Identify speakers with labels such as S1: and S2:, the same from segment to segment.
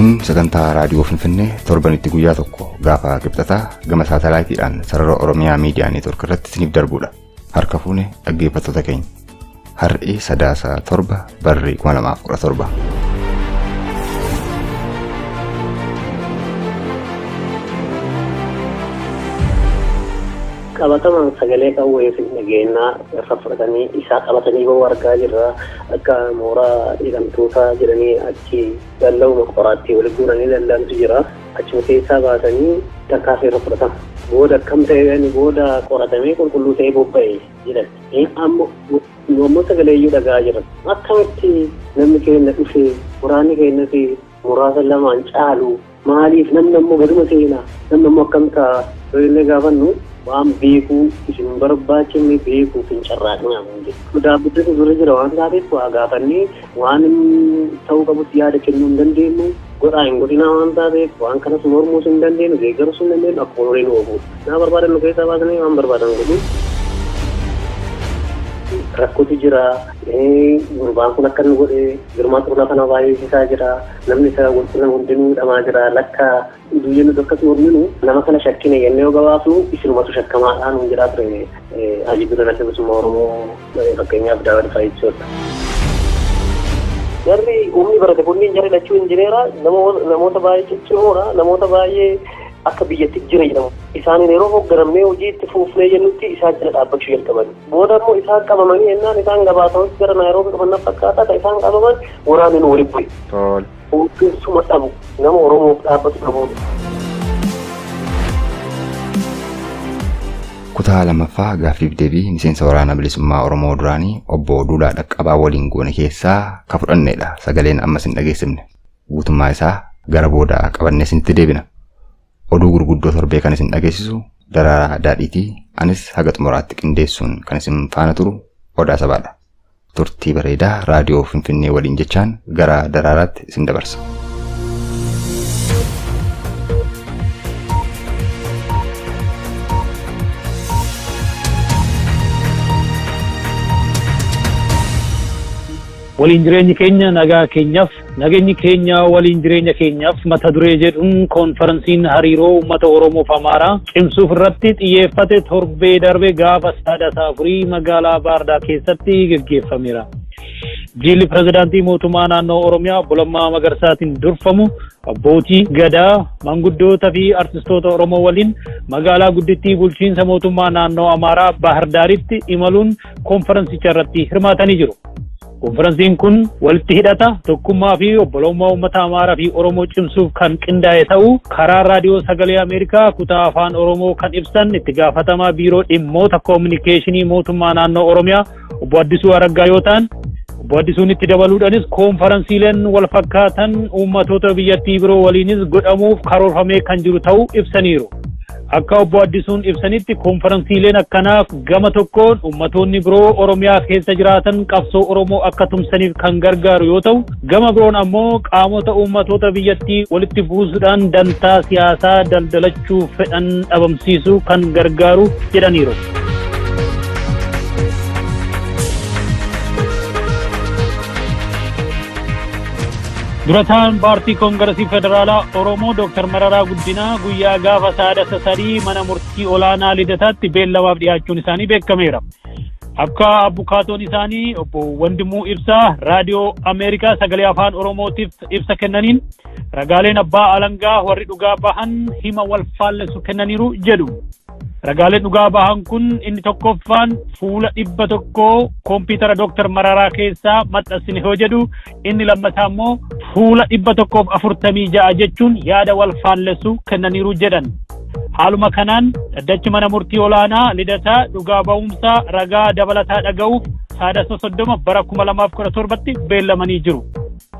S1: Kun sagantaa raadiyoo Finfinnee torbanitti guyyaa tokko gaafa qibxataa gama saatalaayitiidhaan sarara Oromiyaa miidiyaa neetwork irratti isiniif darbudha. Harka fuune dhaggeeffattoota keenya. Har'i Sadaasa 7 barri 2017.
S2: Qabataman sagalee qawwee fi nageenyaa faffatanii isaa qabatanii ba'uu argaa jirra. Akka mooraa hidhamtoota jedhanii achi dalla'uma qoraattii walitti guuranii daldalantu jira. Achuma keessaa baasanii tarkaanfii irra fudhatama. Booda akkam ta'een booda qoratamee qulqulluu ta'ee bobba'ee jedhan. Ammoo sagalee iyyuu dhagaa jiran. Akkamitti namni keenya dhufee waraanni keenyas muraasa lamaan caalu maaliif namni ammoo gaduma seenaa namni ammoo akkam ta'a illee gaafannu waan beekuu isin barbaachifne beekuu fi carraaqnaa jechuudha. Daabbiddatu dura jira waan taateef waa gaafannee waan ta'uu qabutti yaada kennuu hin dandeenyu. Godhaa hin godhinaa waan taateef waan kanas mormuus hin dandeenyu deeggarus hin dandeenyu akkuma horeen oofuudha. Naa barbaadan nu keessaa baasanii waan barbaadan godhu. Rakkootu jira. Gurbaan kun akka nu godhe girmaa xurunaa kana baay'isiisaa jira. Namni isa walqunnam hundinuu hidhamaa jira. Lakka duyyeennu akkasuma horminu nama kana shakkine yennee yoo gabaafnu isinumatu shakkamaadhaan hin jiraa ture. Hajii dura natti bilisummaa Oromoo fakkeenyaaf daawwan fa'aa jechuudha. Jarri uumni barate kunniin jarri lachuu injineera namoota baay'ee ciccimoodha. Namoota baay'ee akka biyyatti jira jedhamu. Isaaniin yeroo hogganamnee hojii itti fuufnee jennutti isaan jala dhaabbachuu jalqaban. Booda immoo isaan qabamanii yennaan isaan gabaasawatti gara Naayiroobii dhufan fakkaata kan isaan qabaman waraanni waliin bu'e. Hooggansuma dhabu nama Oromoof dhaabbatu dhabuudha.
S1: Kutaa lammaffaa gaaffiif deebii miseensa waraana bilisummaa Oromoo duraanii obbo Duulaa Dhaqabaa waliin goone keessaa ka fudhannedha. Sagaleen ammas hin dhageessifne. Guutummaa isaa gara booda qabannee isinitti deebina. Oduu gurguddoo torbee kan isin dhageessisu Daraaraa Daadhiitii. Anis haga xumuraatti qindeessuun kan isin faana turu Odaa Sabaadha. Turtii bareedaa raadiyoo Finfinnee waliin jechaan gara Daraaraatti isin dabarsa.
S3: Waliin jireenya keenya nagaa keenyaaf nageenyi keenya waliin jireenya keenyaaf mata duree jedhuun konferensiin hariiroo uummata Oromoo fi Amaaraa cimsuuf irratti xiyyeeffate torbee darbe gaafa Sadaasa 4 magaalaa Baardaa keessatti gaggeeffameera. Jilli pirezidaantii mootummaa naannoo Oromiyaa Obbo Lammaa Magarsaatiin durfamu abbootii gadaa manguddoota fi artistoota Oromoo waliin magaalaa guddittii bulchiinsa mootummaa naannoo Amaaraa Baardaaritti imaluun konferensicha irratti hirmaatanii jiru. Konferensiin kun walitti hidhata tokkummaa fi obbolummaa uummata Amaaraa fi Oromoo cimsuuf kan qindaa'e ta'uu karaa raadiyoo sagalee Ameerikaa kutaa afaan Oromoo kan ibsan itti gaafatamaa biiroo dhimmoota koominikeeshinii mootummaa naannoo Oromiyaa obbo Addisuu Araggaa yoo ta'an obbo Addisuun itti dabaluudhaanis konferensiileen wal fakkaatan uummatoota biyyattii biroo waliinis godhamuuf karoorfamee kan jiru ta'uu ibsaniiru. Akka obbo Addisuun ibsanitti konferensiileen akkanaaf gama tokkoon ummatoonni biroo Oromiyaa keessa jiraatan qabsoo Oromoo akka tumsaniif kan gargaaru yoo ta'u gama biroon ammoo qaamota ummatoota biyyattii walitti buusuudhaan dantaa siyaasaa daldalachuu fedhan dhabamsiisuu kan gargaaru jedhaniiru. Durataan paartii Koongireesii Federaalaa Oromoo Dr. Mararaa Guddinaa guyyaa gaafa Sadaasa 3 mana murtii olaanaa Lidataatti beellamaaf dhiyaachuun isaanii beekameera. Akka abukaatoon isaanii obbo Wandimuu Ibsaa raadiyoo Ameerikaa sagalee afaan Oromootiif ibsa kennaniin ragaaleen abbaa alangaa warri dhugaa bahan hima wal faallessu kennaniiru jedhu. Ragaaleen dhugaa bahan kun inni tokkoffaan fuula 100 kompiitara Dr. Mararaa keessaa maxxansine yoo jedhu inni lammataa immoo fuula 146 jechuun yaada wal faallessu kennaniiru jedhan. Haaluma kanaan dhaddachi mana murtii olaanaa Lidataa dhugaa ba'umsaa ragaa dabalataa dhaga'uuf Sadaasa 30 bara 2017tti beellamanii jiru.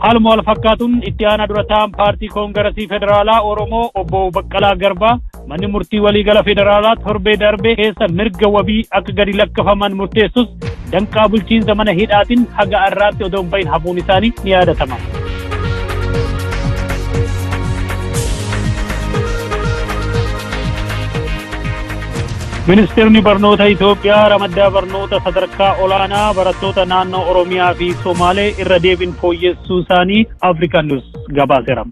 S3: Haaluma wal fakkaatuun itti aanaa durataan paartii Koongireesii Federaalaa Oromoo obbo Baqqalaa Garbaa manni murtii waliigala federaalaa torbee darbee keessa mirga wabii akka gadi lakkafaman murteessus danqaa bulchiinsa mana hidhaatiin haga har'aatti odoo hin bahin hafuun isaanii ni yaadatama. Ministeerri barnoota Itoophiyaa ramaddaa barnoota sadarkaa olaanaa barattoota naannoo Oromiyaa fi Somaalee irra deebiin fooyyessuu isaanii Afrikaan News gabaaseera.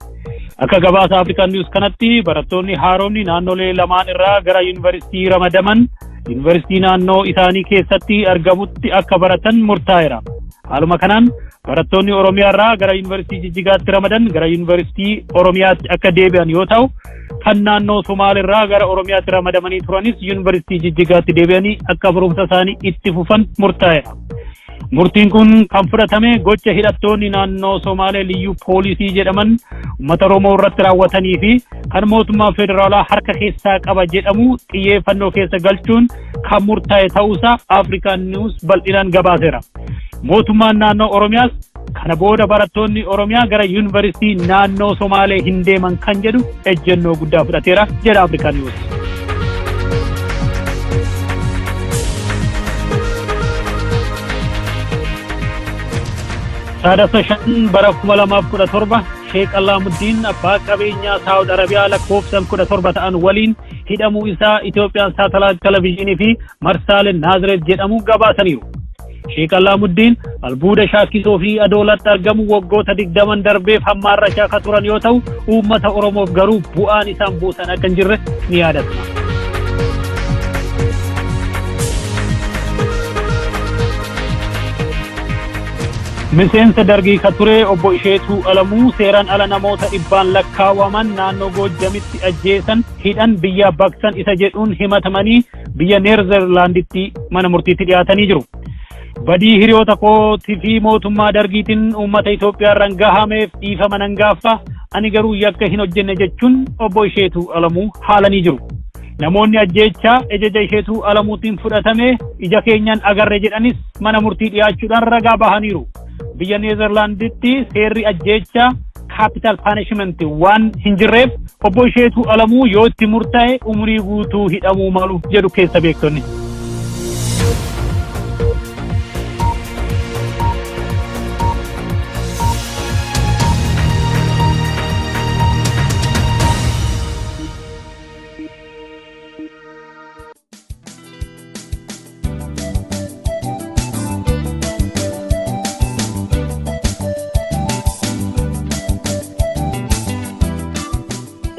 S3: Akka gabaasa Afrikaan News kanatti barattoonni haaromni naannolee lamaan irraa gara yuunivarsiitii ramadaman yuunivarsiitii naannoo isaanii keessatti argamutti akka baratan murtaa'eera. Haaluma kanaan barattoonni Oromiyaa irraa gara yuunivarsiitii Jijjigaatti ramadan gara yuunivarsiitii Oromiyaatti akka deebi'an yoo ta'u, kan naannoo Somaalee irraa gara Oromiyaatti ramadamanii turanis yuunivarsiitii Jijjigaatti deebi'anii akka barumsa isaanii itti fufan murtaa'eera. Murtiin kun kan fudhatame gocha hidhattoonni naannoo Somaalee liyyuu poolisii jedhaman uummata Oromoo irratti raawwatanii fi kan mootummaa federaalaa harka keessaa qaba jedhamu xiyyeeffannoo keessa galchuun kan murtaa'e ta'uusaa Afrikaan News bal'inaan gabaaseera. Mootummaan naannoo Oromiyaas kana booda barattoonni Oromiyaa gara yuunivarsiitii naannoo Somaalee hin deeman kan jedhu ejjennoo guddaa fudhateera jedha Afrikaan News. Saadasa shan bara 2017 Sheek Alaamuddin abbaa qabeenyaa Saawud Arabiyaa lakkoofsan 17 ta'an waliin hidhamuu isaa Itoophiyaan saatalaayit televezyiinii fi marsaaleen Naazireet jedhamu gabaasaniiru. Sheek Alaamuddin albuuda shaakisoo fi adoolatti argamu waggoota 20 darbeef hammaarrachaa kan turan yoo ta'u, uummata Oromoof garuu bu'aan isaan buusan akka hin jirre ni yaadatama. Miseensa dargii kan ture obbo Isheetuu Alamuu seeraan ala namoota dhibbaan lakkaawaman naannoo Goojjamitti ajjeesan hidhan biyya baqsan isa jedhuun himatamanii biyya Neezerlaanditti mana murtiitti dhiyaatanii jiru. Badii hiriyoota kootii fi mootummaa dargiitiin uummata Itoophiyaa irraan gahameef dhiifama nan gaaffa, ani garuu yakka hin hojjenne jechuun obbo Isheetuu Alamuu haalanii jiru. Namoonni ajjeechaa ajaja Isheetuu Alamuutiin fudhatame ija keenyaan agarre jedhanis mana murtii dhiyaachuudhaan ragaa bahaniiru. Biyya Neezerlaanditti seerri ajjeechaa capital punishment waan hin jirreef obbo Isheetuu Alamuu yoo itti murtaa'e umurii guutuu hidhamuu malu jedhu keessa beektonni.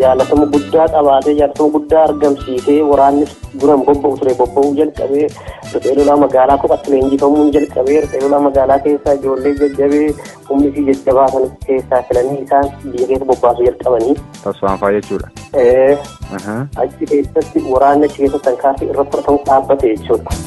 S2: Jaalatamu guddaa qabaatee jaalatamu guddaa argamsiisee waraannis duran bobba'u ture bobba'uu jalqabee riphee lolaa magaalaa kophatti leenjifamuun jalqabee riphee lolaa magaalaa keessaa ijoollee jajjabee humni fi jajjabaasan keessaa filanii isaan biyya keessa bobbaasuu jalqabanii.
S1: Tasfaanfaa jechuudha.
S2: Achi keessatti waraanni achi keessatti hankaasii irra fudhatamu dhaabbate jechuudha.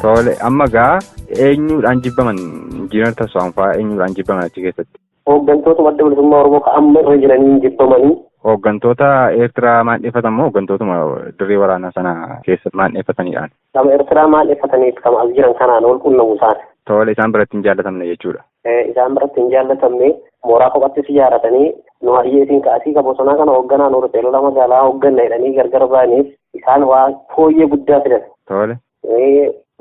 S1: Tole amma gaa eenyuudhaan jibbaman injiinar Tasfaanfaa eenyuudhaan jibbaman achi keessatti?
S2: Hooggantoota madda bilisummaa Oromoo kan amma irra jiraniin jibbamanii.
S1: Hooggantoota Eertiraa maandheeffatan moo hooggantootuma dirree waraanaa sana keessa maandheeffataniidhaan?
S2: Nama Eertiraa maandheeffataniif kan as jiran kanaan ol qunnamu isaan.
S1: Tole isaan biratti hin jaallatamne jechuudha.
S2: Isaan biratti hin jaallatamne mooraa kophattis ijaaratanii nu hayyeetiin kaasii kabosonaa kana hoogganaa nu riphee lolaa magaalaa hoogganna jedhanii gargar ba'aniif isaan waa fooyyee guddaa fidan.
S1: Tole.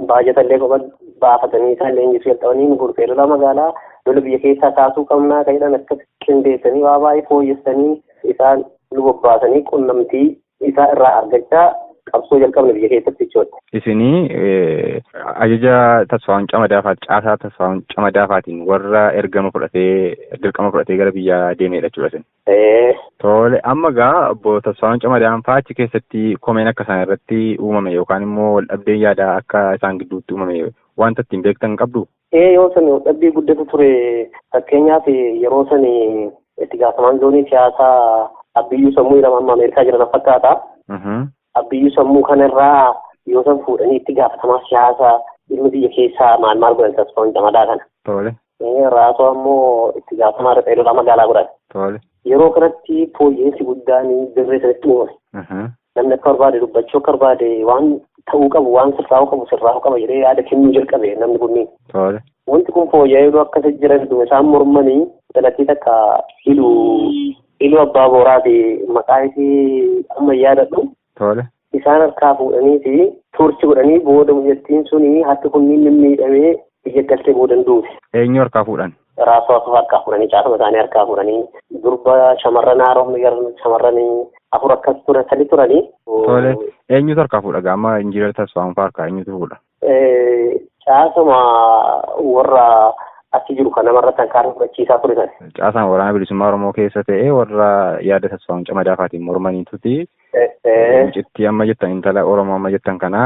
S2: Baajatallee kophaa baafatanii isaan leenjisuu jalqabanii nu riphee lolaa magaalaa lola biyya keessaa kaasuu qabnaa kan jedhan akka qindeessanii waa baay'ee fooyyessanii isaan nu bobbaasanii qunnamtii isaa irraa argachaa qabsoo jalqabne biyya keessatti jechuudha.
S1: Isinii ajaja Tasfaa'uun Camadaafaati caasaa Tasfaa'uun Camadaafaatiin warra ergama fudhatee dirqama fudhatee gara biyya deemedha jechuudha isin. Tole amma gaa obbo Tasfaa'uun Camadaafaa achi keessatti komeen akka isaan irratti uumame yookaan immoo wal dhabdeen yaadaa akka isaan gidduutti uumame wanta ittiin beektan qabdu?
S2: Yoo san dhabbii guddatu ture fakkeenyaaf yeroo san itti gaafatamaan zoonii siyaasaa Abbiyyuu Sammuu jedhama amma Ameerikaa jiran fakkaata. Abbiyyuu Sammuu kanarraa yoo san fuudhanii itti gaafatamaa siyaasaa ilmi biyya keessaa maal godhan Tasfaa'uun Camadaa kana.
S1: Tole.
S2: Raasoo ammoo itti gaafatamaa riphee lolaa magaalaa godhan.
S1: Tole.
S2: Yeroo kanatti fooyyeensi guddaan dirree sanatti uumame. Namni akka barbaade dubbachuu akka barbaade waan ta'uu qabu waan sirraa'uu qabu sirraa'uu qaba jedhee yaada kennuu jalqabe namni kunniin.
S1: Tole.
S2: Wanti kun fooyya'ee yeroo akkasii jiran isaan mormanii dhalatii takka iluu abbaa booraati maqaa isii amma yaadadhu.
S1: Tole.
S2: Isaan harkaa fuudhanii fi turchi godhanii booda muyyattiin suni harki kunniin miidhamee biyya galtee boodan duute.
S1: Eenyu harkaa fuudhan?
S2: Raasoo harkaa fuudhanii caasuma isaanii harkaa fuudhanii durba shamarran haaromni gara shamarranii afur akkas ture sadi turanii.
S1: Tole. Eenyutu harkaa fuudha gaama injiinar Tasfaa'uun harkaa eenyutu fuudha?
S2: Caasuma warra achi jiru kana marra tankaarri fudhachiisaa ture sana.
S1: Caasaan waraana bilisummaa Oromoo keessa ta'ee warra yaada Tasfaa'uun Camadaafatiin mormaniituti. Citti amma jettan intala Oromoo amma jettan kana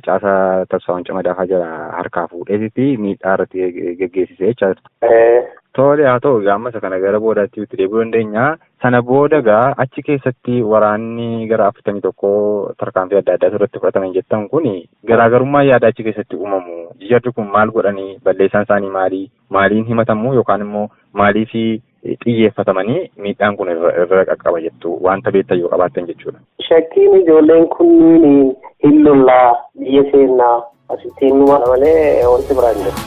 S1: caasaa Tasfaa'uun Camadaafaa jala harkaa fuudheeti miidhaa irratti geggeessisee jechaadha. Tole haa ta'u gaamma isa kana gara boodaatti itti deebi'uu dandeenya. Sana booda gaa achi keessatti waraanni gara 41 tarkaanfii adda addaa irratti fudhataman jettan kun garaagarummaa yaada achi keessatti uumamu. Jarri kun maal godhanii balleessaan isaanii maaliin himatamu yookaan immoo maaliif xiyyeeffatamanii miidhaan kun irra qaqqaba jettu wanta beektan yoo qabaattan jechuudha.
S2: Shakkiin ijoolleen kunniin hin lollaa biyya seenaa asittiin numadha malee wanti biraan jiru.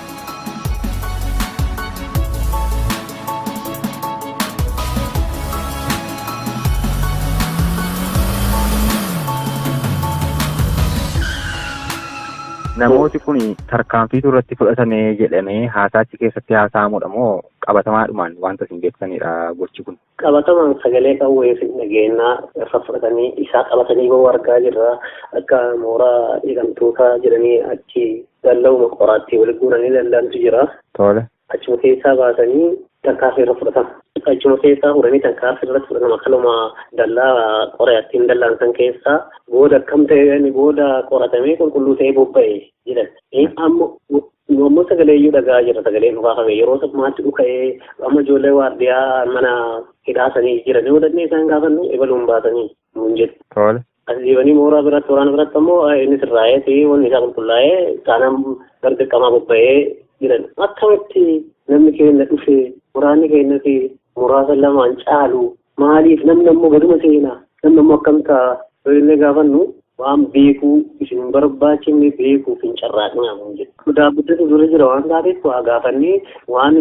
S1: Namooti kun tarkaanfiitu irratti fudhatamee jedhamee haasaachi keessatti haasa'amudha moo qabatamaadhumaan wanta isin beektanidha gochi kun?
S2: Qabatamaan sagalee qawwee fi nageenyaa irra fudhatanii isaa qabatanii bahuu argaa jirra. Akka mooraa hidhamtootaa jedhanii achi dalla'uma qoraattii walitti guuranii daldalantu jira.
S1: Tole.
S2: Achuma keessaa baasanii tarkaanfii irra fudhatama. Achuma keessaa uranii tarkaanfii irratti fudhatama. Kaluma dallaa qoraattiin dallansan keessaa booda akkam ta'e booda qoratamee qulqulluu ta'ee bobba'e jedhan. Ammoo sagalee iyyuu dhagaa jira sagalee dhugaafame yeroo sabmaatti dhuka'ee amma ijoollee waardiyaa mana hidhaasanii jiran yoo dandeenye isaan gaafannu ebaluun baasanii nuun jedhu.
S1: Tole.
S2: Asliibanii mooraa biratti waraana biratti ammoo inni sirraa'ee fi wanni isaa qulqullaa'ee taanaan gargaaqqamaa bobba'ee jiran. Akkamitti namni keenya dhufe waraanni keenya fi muraasa lamaan caalu maaliif namni ammoo gaduma seenaa namni ammoo akkam ta'a yoo inni gaafannu waan beekuu isin barbaachifne beekuuf hin carraaqnaa mun jedhu. Daabbatti dura jira waan taateef waa gaafannee waan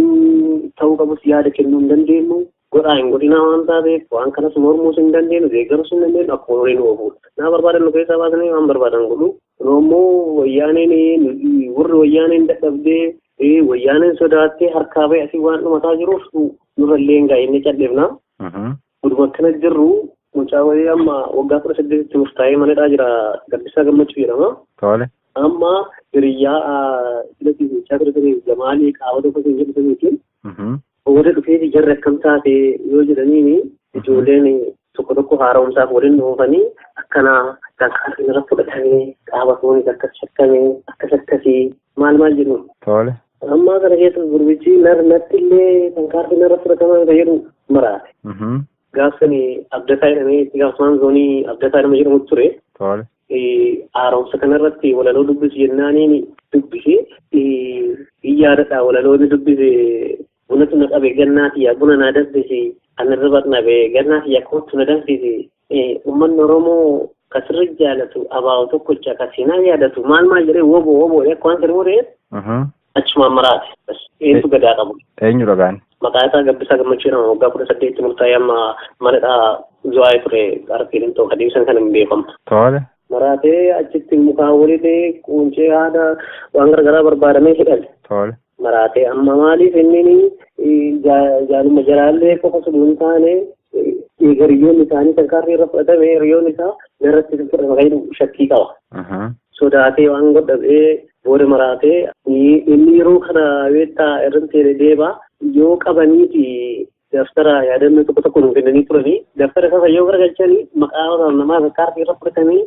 S2: ta'uu qabus yaada kennuu hin dandeenyu. Godhaa hin godhinaa waan taateef waan kanas mormuus hin dandeenyu deeggarus hin dandeenyu akkuma horii nu ofuudha. Naa barbaadan nu keessaa baasanii waan barbaadan godhu. Kun ammoo wayyaaneen warri wayyaaneen dadhabdee wayyaaneen sodaattee harkaa ba'e asii waan dhumataa jiruuf nurrallee hin gaa'inne calleefna. Guduma akkana jirru mucaa wayii amma waggaa 18tti murtaa'ee manadhaa jira Gaddisaa Gammachuu jedhama.
S1: Tole.
S2: Amma hiriyyaa filachiisichaa ture jamaalii qaaba tokko hin jedhu Oole dhufee jarri akkam taate yoo jedhanii ijoolleen tokko tokko haaromsaaf waliin dhuunfanii akkana tarkaanfii irra fudhatanii qaaba fooniis akkas shakkamee akkas akkasii maal jedhu.
S1: Tole.
S2: Amma kana keessa gurbichi natti illee tarkaanfii irra fudhatamaa jedhu maraate. Gaafsanii abdataa jedhamee itti gaafsamaan zoonii abdataa nama jedhamu ture.
S1: Tole.
S2: Haaromsa kanarratti walaloo dubbisi jennaaniin dubbise yaadadha walaloonni dubbise. Bunatu na qabe gannaati yaa buna na danfise anarra barnabe gannaati yaa kootu na danfise uummanni Oromoo kasirra jaalatu abaa'u tokkocha kasinaa yaadatu maal jedhee woboo akka waan sirrii ta'eef achumaan maraate eenyu gadaa qabu.
S1: Eenyu dhagaan?
S2: Maqaa isaa Gaddisaa Gammachuu jedhama waggaa 18 murtaa'ee amma manadhaa zuwaa'ee ture qarqeen ta'u adeemsan kan hin beekamu.
S1: Tole.
S2: Maraatee achitti mukaan walitti quuncee haada waan garagaraa barbaadamee hidhan.
S1: Tole.
S2: Maraatee amma maaliif inni jaaluma jalaallee qofa osoo hin taane hiriyoonni isaanii tarkaanfii irra fudhatame hiriyoonni isaa irratti fudhatama shakkii qaba. Sodaatee waan godhamee booda maraatee inni yeroo kana beektaa irratti deebaa yoo qabaniiti daftara yaadannoo tokko nuuf kennanii turanii daftara sana yoo garagalchanii maqaa namaa tarkaanfii irra fudhatanii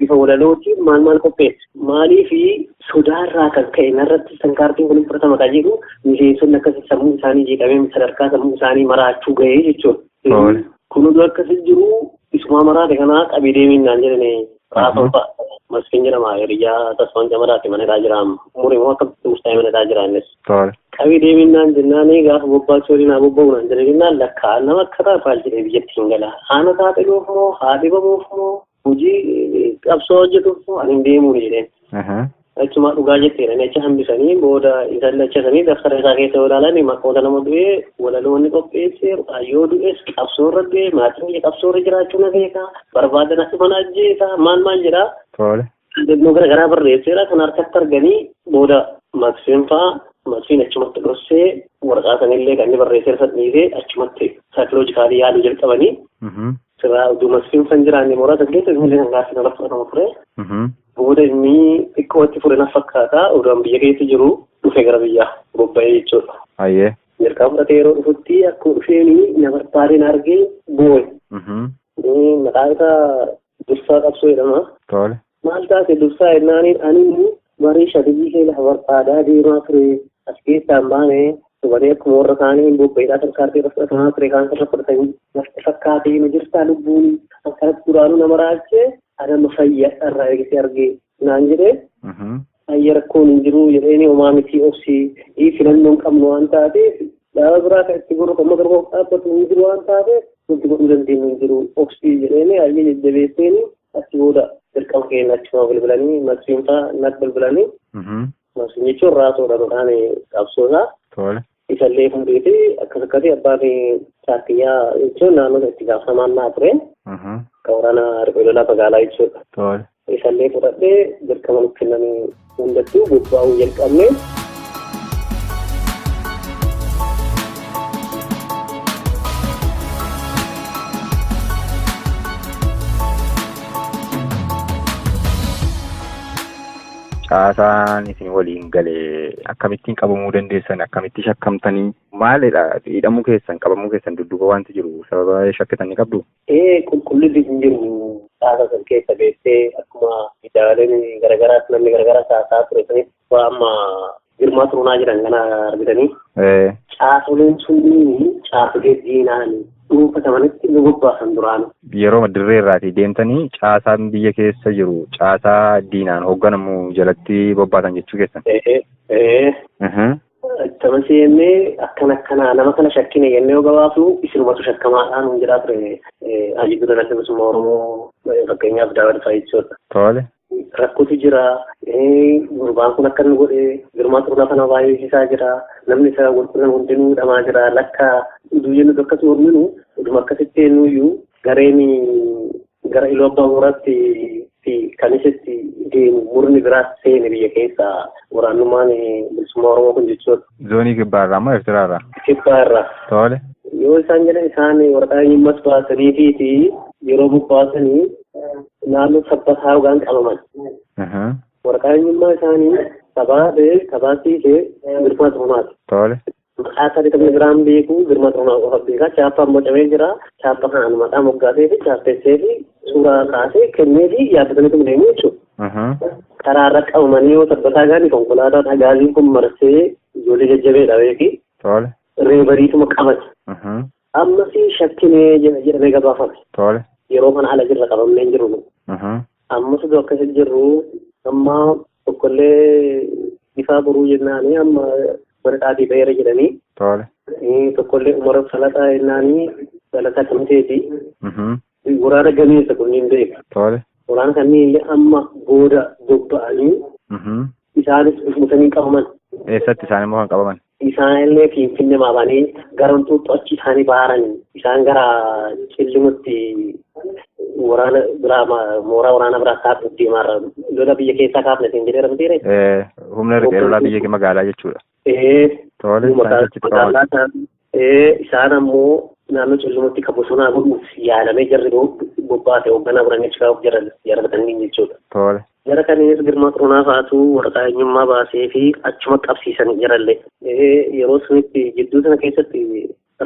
S2: bifa walalootiin maal qopheessu. Maaliif sodaarraa kan ka'e narratti tarkaanfiin kun fudhatama kan jedhu miseensonni akkasii sammuu isaanii jeeqamee sadarkaa sammuu isaanii maraachuu ga'ee jechuudha. Kun akkasii jiru isuma maraate kanaa qabee deeminnaan jedhanii raafaa Masfiin jedhama hiriyyaa Tasfaa'uun Camadaati manadhaa jira umurii immoo akkasitti murtaa'ee manadhaa jira innis. Qabee deeminnaan jennaanii gaafa bobbaachuu waliin haa bobba'uunaan jedhaninnaan lakkaa nama akka taa'aafaa jedhee biyyatti hin gala. Haana saaxiluuf moo haa dhibamuuf moo hojii qabsoo hojjetuuf moo ani hin deemuun jedheen. Achuma dhugaa jetteedha achi hambisanii booda isaan lachasanii daftara isaa keessa yoo ilaalan maqoota nama du'ee walaloonni qopheesse yoo du'es qabsoo irra du'e maatiin biyya qabsoo irra jiraachuu na beeka barbaadan akka mana ajjeesa maal jedhaa. Dhannoo garaagaraa barreesseera kan harkatti arganii booda Masfiin achumatti dhossee waraqaa sanillee kan inni barreessee dhiisee achumatti saayikoloojikaalii yaaluu jalqabanii. Sirraa oduu Masfiin san jiraanne mooraa saddeet illee kan gaaffii nama fudhatama ture. booda inni xiqqootti fudhana fakkaata odaan biyya keessa jiru dhufe gara biyyaa bobba'ee jechuudha.
S1: Ayyee.
S2: Jalqaba fudhatee yeroo dhufutti akkuma dhufeenii na barbaadeen argee boo'e. Maqaan isaa Dursaa Qabsoo jedhama.
S1: Tole.
S2: Maal taate Dursaa jennaaniin ani marii shadii kee lafa barbaadaa deemaa ture as keessaan baane dubaree akkuma warra kaanii bobba'eedhaa tarkaartee fudhatamaa ture kaan sarara fudhatanii lafti fakkaatee nu jirtaa lubbuun akkanatti duraanuu nama raachee adama fayyadha irraa eegisee argee naan jedhee ayya rakkoon hin jiru jedheeni homaa mitii obsii filannoon qabnu waan taateef dhaaba biraa kan itti godhu amma garba dhaabbatu hin jiru waan taateef wanti godhuu dandeenyu hin jiru obsii jedheeni ayya jajjabeesseeni achi booda dirqama keenya achuma bilbilanii maqsiinfaa natti bilbilanii maqsiin jechuun raasoodha maqaan qabsoosaa.
S1: Tole.
S2: Isallee fuudheeti akkas akkasii abbaan chaakiyyaa jechuun naannoo itti gaafatamaan naa ture. Kan waraana riphee lolaa magaalaa jechuudha.
S1: Tole.
S2: Isallee fudhadhee dirqama nutti kennanii hundattuu bobba'uu jalqabne.
S1: Caasaan isin waliin galee akkamittiin qabamuu dandeessan akkamitti shakkamtanii maalidha hidhamuu keessan qabamuu keessan dudduuba wanti jiru sababa shakkitanii qabdu?
S2: Qulqullulli hin jiru caasa san keessa beektee akkuma miidiyaaleen garagaraas namni garagaraa taasaa ture sanis amma girmaa turunaa jiran kana argitanii. Caasoleen sunniin caasolee diinaanii dhuunfatamanitti nu bobbaasan duraan.
S1: Yeroo dirree irraatii deemtanii caasaan biyya keessa jiru caasaa diinaan hoogganamu jalatti bobbaasan jechuu keessan.
S2: Tamasii jennee akkana nama kana shakkine jennee yoo gabaafnu isinumatu shakkamaadhaan hin jiraa ture Hayyuu Duula Dhaqaba Oromoo fakkeenyaaf Daawud fa'aa jechuudha.
S1: Tole.
S2: Rakkotu jira gurbaan kun akka inni godhe girmaa xurunaa kana baay'isiisaa jira namni isaa walqunnam hundinuu hidhamaa jira lakka duyyeen nuti akkasii horminu dhuma akkasitti eenyuyyuu gareen gara iloo abbaa horaatti fi kanisitti deemu murni biraas seene biyya keessa waraannummaan bilisummaa Oromoo kun jechuudha.
S1: Zoonii kibbaarraa moo Eertiraarraa?
S2: Kibbaarraa.
S1: Tole.
S2: Yoo isaan jedhan isaan waraqaa eenyummaas baasanii fi yeroo bubbaasanii naannoo sabbataa yookaan qabaman. Waraqaa eenyummaa isaanii tabaasiisee girmaa xurunaati.
S1: Tole.
S2: Maqaa isaa bitamee biraan beeku girmaa xurunaa qofa beekaa chaappaan bocamee jira chaappa kanaan maqaa moggaasee fi chaappeessee fi suuraa kaasee kennee fi yaabbatanii deemu jechuudha. Karaarra qabamanii yoo sabbataa gaanii konkolaataan agaasiin kun marsee ijoollee jajjabeedha beeki.
S1: Tole.
S2: Reebariituma qabate. Ammasii shakkinee jedhamee gabaafame.
S1: Tole.
S2: Yeroo kana ala jirra qabamnee jiru. Ammas iddoo akkasitti jirru amma tokkollee ifaa boruu jennaanii amma mana dhaabii ba'eera jedhanii.
S1: Tole.
S2: Tokkollee umara salaxaa jennaanii salataa kamiteeti. Waraana gameessa kunniin beeka.
S1: Tole.
S2: Waraana kanneen amma booda bobba'anii isaanis dhufanii qabaman.
S1: Eessatti isaan immoo kan qabaman?
S2: Isaanillee Finfinnee maabanii gara wantoota achi isaanii baaranii isaan gara cillimutti waraana biraa mooraa waraana biraa kaasuuf deemaarra lola biyya keessaa kaafne siin jedhee ramteere.
S1: Humna riphee lolaa biyya magaalaa jechuudha.
S2: Tole. Isaan ammoo naannoo cillimutti kan bosonaa godhuuf yaalamee jarri bobbaate hoogganaa biraan jechuudha of jarabatanii jechuudha.
S1: Tole.
S2: Jara kanneenis girmaa xurunaa faatu waraqaa eenyummaa baasee fi achuma qabsiisan jirallee. Yeroo sunitti jidduu sana keessatti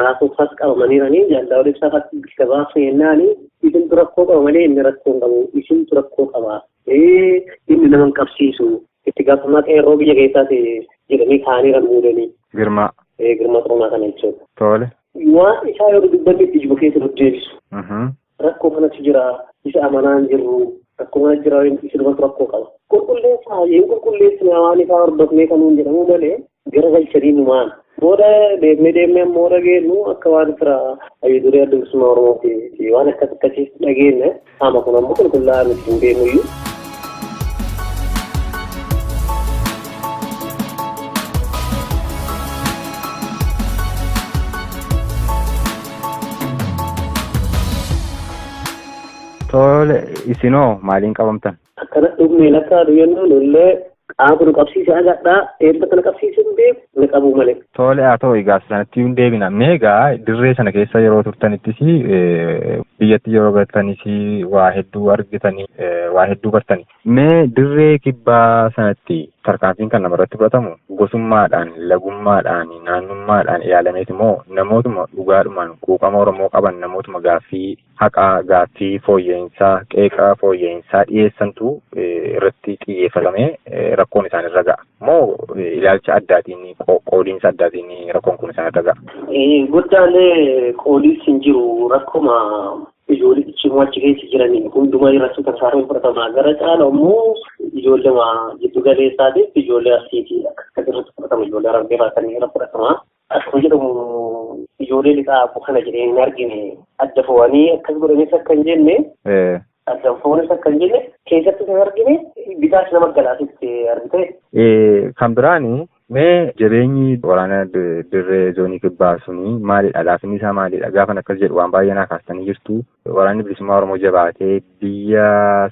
S2: raasoofaas qabamaniiranii jaalala ibsaa fakkiitti gabaasne jennaanii isintu rakkoo qaba malee inni rakkoo hin qabu isintu rakkoo qaba. Inni nama hin qabsiisu itti gaafatamaa qeerroo biyya keessaati jedhanii kaaniiran muudanii.
S1: Girmaa.
S2: Girmaa xurunaa kana jechuudha.
S1: Tole.
S2: Waan isaa yeroo dubbanni itti jibu keessa deddeebisu. Rakkoo kanatti jira isa amanaan jirru. Akkuma jira isinumatu rakkoo qaba. Qulqulleessaa yeen qulqulleessine waan isaa hordofnee kanuun jedhamu malee gara galchanii numaan. Booda deemnee ammoo dhageenyu akka waan fira Hayyuu Duula Dhaqaba Oromooti waan akkas akkasiis dhageenne haama kun ammoo qulqullaa'aa nuti hin deemnuyyuu.
S1: Tole isinoo maaliin qabamtan?
S2: Akkana dhugmee lakkaadhu yennuun illee qaama nu qabsiise agadhaa eebba kana qabsiise hin beeku ni qabu malee.
S1: Tole haa ta'u egaa sanatti hin deebina. Meegaa dirree sana keessa yeroo turtanittis
S4: biyyatti yeroo galtanis waa hedduu argitanii waa hedduu bartanii. Mee dirree kibbaa sanatti tarkaanfiin kan namarratti fudhatamu gosummaadhaan, lagummaadhaan, naannummaadhaan ilaalameeti moo namootuma dhugaadhumaan quuqama Oromoo qaban namootuma gaaffii haqaa, gaaffii fooyya'insaa, qeeqaa fooyya'insaa dhiyeessantu irratti xiyyeeffatamee rakkoon isaanirra ga'a moo ilaalcha addaatiin qoodiinsa addaatiin rakkoon kun isaanirra ga'a?
S2: Guddaalee qoodiinsi hin jiru rakkuma ijoollee ciccimoo achi keessa jiranii hundumaa irratti tasaaruu fudhatamaa gara caala immoo ijoollee jiddu galeessaatiif ijoollee arsiitii akka irratti fudhatama ijoollee arabee baatanii irra fudhatamaa akkuma jedhamu ijoollee lixaa kana jedhee hin argine adda fo'anii akkas godhanis akka hin jenne adda fo'anis akka hin jenne keessatti kan argine bitaas nama galaasitti argite.
S4: Kan biraani mee jabeenyi waraana dirree zoonii kibbaa suni maalidha? Laafinni isaa maalidha? Gaafan akkas jedhu waan baay'ee naa kaastanii jirtu. Waraanni bilisummaa Oromoo jabaatee biyya